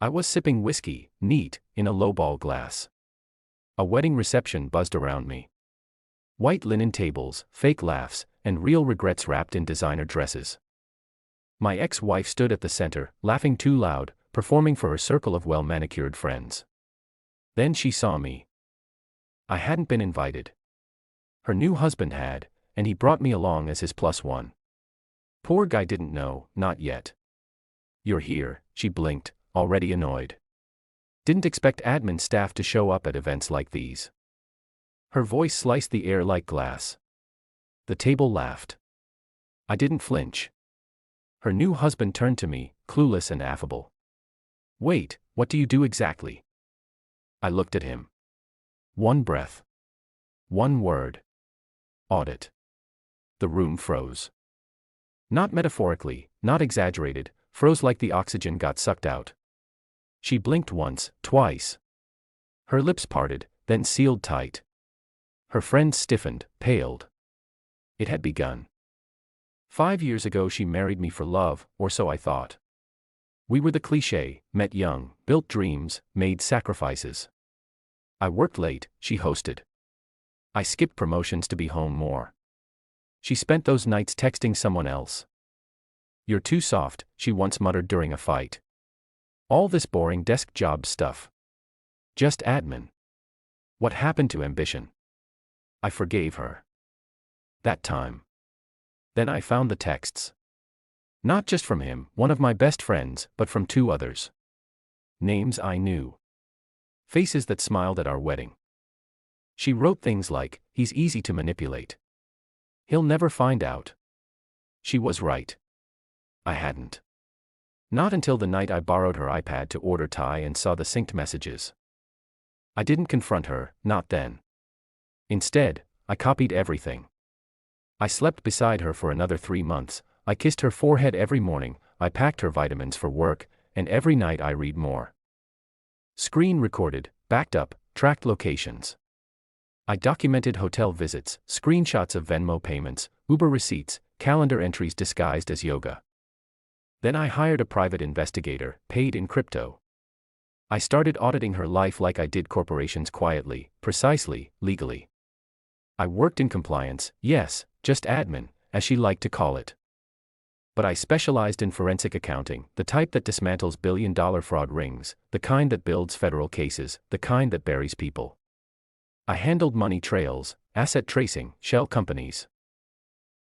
I was sipping whiskey, neat, in a lowball glass. A wedding reception buzzed around me. White linen tables, fake laughs, and real regrets wrapped in designer dresses. My ex-wife stood at the center, laughing too loud, performing for her circle of well-manicured friends. Then she saw me. I hadn't been invited. Her new husband had, and he brought me along as his plus one. Poor guy didn't know, not yet. "You're here," she blinked, already annoyed. Didn't expect admin staff to show up at events like these. Her voice sliced the air like glass. The table laughed. I didn't flinch. Her new husband turned to me, clueless and affable. "Wait, what do you do exactly?" I looked at him. One breath. One word. Audit. The room froze. Not metaphorically, not exaggerated, froze like the oxygen got sucked out. She blinked once, twice. Her lips parted, then sealed tight. Her friends stiffened, paled. It had begun. 5 years ago she married me for love, or so I thought. We were the cliché, met young, built dreams, made sacrifices. I worked late, she hosted. I skipped promotions to be home more. She spent those nights texting someone else. "You're too soft," she once muttered during a fight. All this boring desk job stuff. Just admin. What happened to ambition? I forgave her. That time. Then I found the texts. Not just from him, one of my best friends, but from 2 others. Names I knew. Faces that smiled at our wedding. She wrote things like, "He's easy to manipulate. He'll never find out." She was right. I hadn't. Not until the night I borrowed her iPad to order Thai and saw the synced messages. I didn't confront her, not then. Instead, I copied everything. I slept beside her for another 3 months, I kissed her forehead every morning, I packed her vitamins for work, and every night I read more. Screen recorded, backed up, tracked locations. I documented hotel visits, screenshots of Venmo payments, Uber receipts, calendar entries disguised as yoga. Then I hired a private investigator, paid in crypto. I started auditing her life like I did corporations quietly, precisely, legally. I worked in compliance, yes, just admin, as she liked to call it. But I specialized in forensic accounting, the type that dismantles billion-dollar fraud rings, the kind that builds federal cases, the kind that buries people. I handled money trails, asset tracing, shell companies.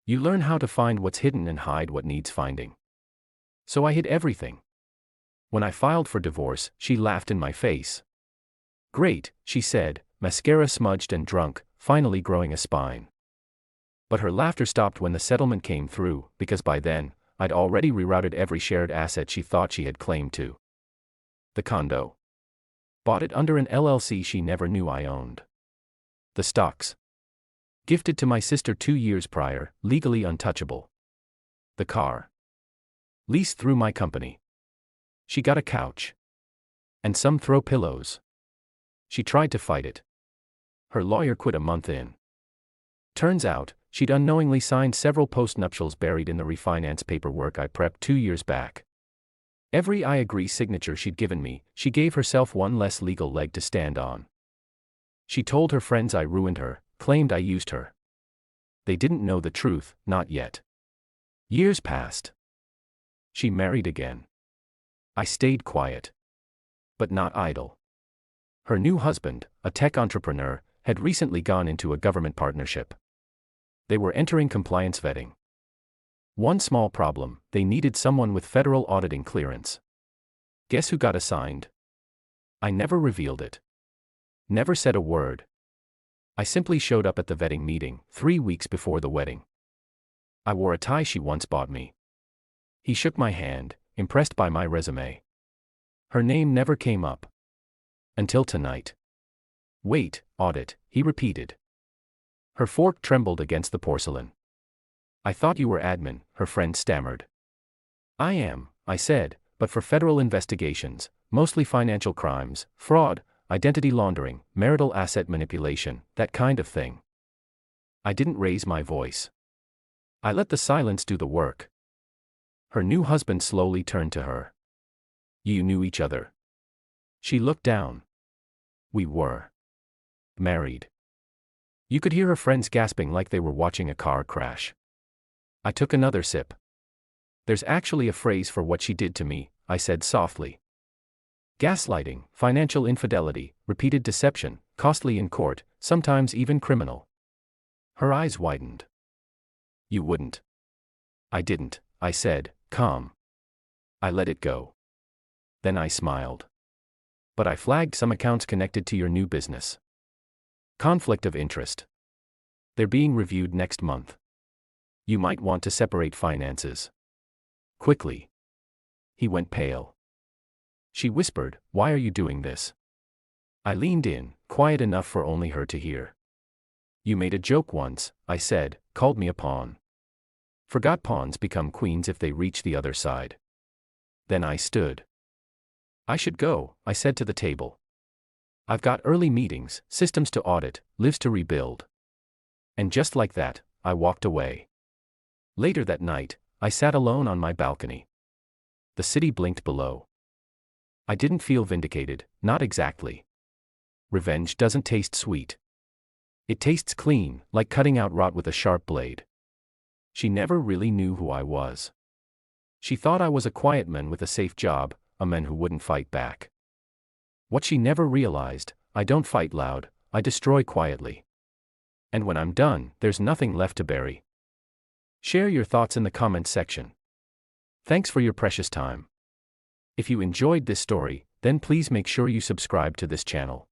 You learn how to find what's hidden and hide what needs finding. So I hid everything. When I filed for divorce, she laughed in my face. "Great," she said, mascara smudged and drunk, finally growing a spine. But her laughter stopped when the settlement came through, because by then, I'd already rerouted every shared asset she thought she had claimed to. The condo. Bought it under an LLC she never knew I owned. The stocks. Gifted to my sister 2 years prior, legally untouchable. The car. Leased through my company. She got a couch. And some throw pillows. She tried to fight it. Her lawyer quit a month in. Turns out, she'd unknowingly signed several postnuptials buried in the refinance paperwork I prepped 2 years back. Every "I agree" signature she'd given me, she gave herself one less legal leg to stand on. She told her friends I ruined her, claimed I used her. They didn't know the truth, not yet. Years passed. She married again. I stayed quiet. But not idle. Her new husband, a tech entrepreneur, had recently gone into a government partnership. They were entering compliance vetting. One small problem, they needed someone with federal auditing clearance. Guess who got assigned? I never revealed it. Never said a word. I simply showed up at the vetting meeting, 3 weeks before the wedding. I wore a tie she once bought me. He shook my hand, impressed by my resume. Her name never came up. Until tonight. "Wait, audit," he repeated. Her fork trembled against the porcelain. "I thought you were admin," her friend stammered. "I am," I said, "but for federal investigations, mostly financial crimes, fraud, identity laundering, marital asset manipulation, that kind of thing." I didn't raise my voice. I let the silence do the work. Her new husband slowly turned to her. "You knew each other?" She looked down. We were married. You could hear her friends gasping like they were watching a car crash. I took another sip. There's actually a phrase for what she did to me, I said softly. Gaslighting, financial infidelity, repeated deception, costly in court, sometimes even criminal. Her eyes widened. You wouldn't. I didn't, I said, calm. I let it go. Then I smiled. But I flagged some accounts connected to your new business. Conflict of interest. They're being reviewed next month. You might want to separate finances. Quickly. He went pale. She whispered, "Why are you doing this?" I leaned in, quiet enough for only her to hear. You made a joke once, I said, called me a pawn. Forgot pawns become queens if they reach the other side. Then I stood. I should go, I said to the table. I've got early meetings, systems to audit, lives to rebuild. And just like that, I walked away. Later that night, I sat alone on my balcony. The city blinked below. I didn't feel vindicated, not exactly. Revenge doesn't taste sweet. It tastes clean, like cutting out rot with a sharp blade. She never really knew who I was. She thought I was a quiet man with a safe job, a man who wouldn't fight back. What she never realized, I don't fight loud, I destroy quietly. And when I'm done, there's nothing left to bury. Share your thoughts in the comments section. Thanks for your precious time. If you enjoyed this story, then please make sure you subscribe to this channel.